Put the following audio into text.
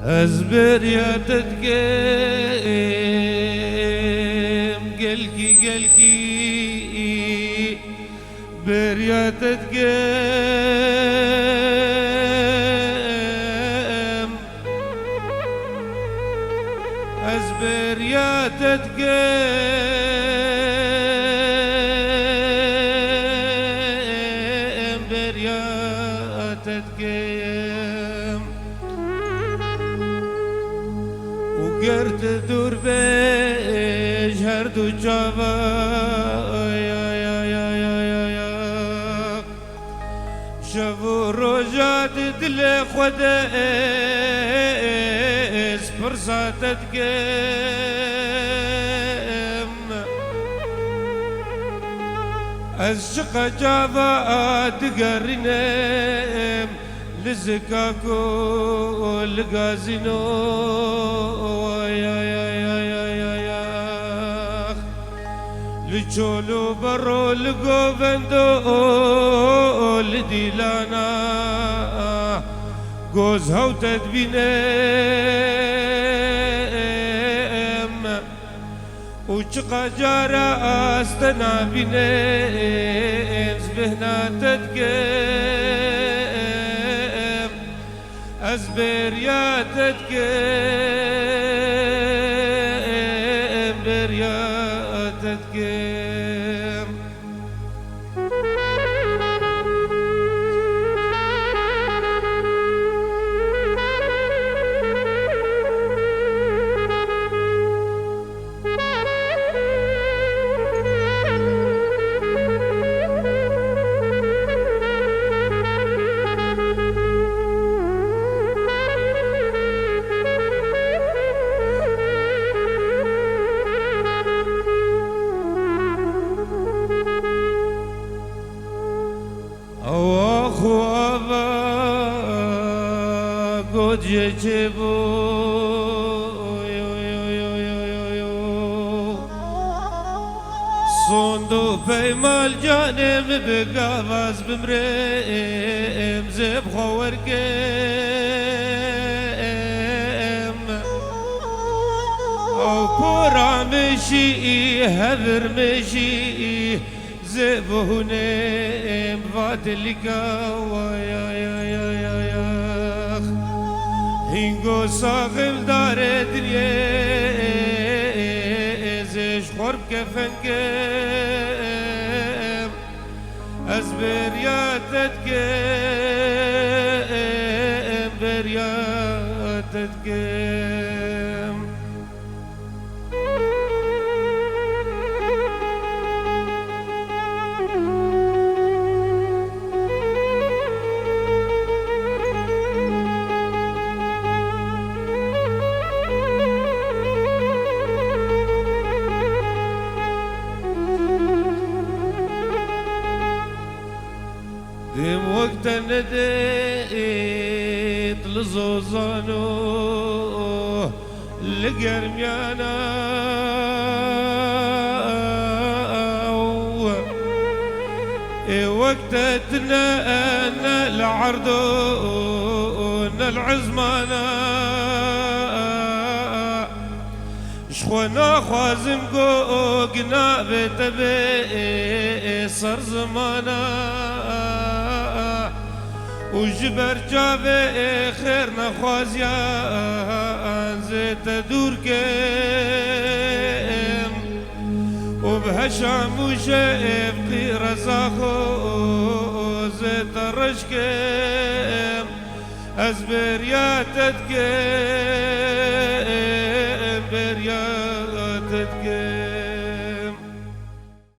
أزبر يا تتقيم قلقي بر يا تتقيم أزبر يا تتقيم بر يا تتقيم وقرت دور بيج هردو جابا شافو روجات دل خدس فرصات تقيم الشقا جابا تقرنم لزكاكو لغازينو لجولو برو لغوفندو لديلانا قوز هاو تدبينم وشقا جارا استنا بينم زبهنا تدقيم أزبر يا تدقيم بر يا تدقيم جيبو صندو بيمال جانب بقافاز بمريم زب خورقيم او كورا مشي هذر مشي زبهنيم فاتلكا هنگو ساقم داره دریزش خورب کفنگم از بریاتت گم بریاتت گم ديم وقت نديت لزوزانو لقرميانا وقت تنا العرضو العزمانا شخونا خوازم قوقنا بتبي صار زمانا وجبر جابي خير نخوازيان زيت دور كيم وبهشام وشيف قير زاخو زيت رشكيم أزبر يا تدقيم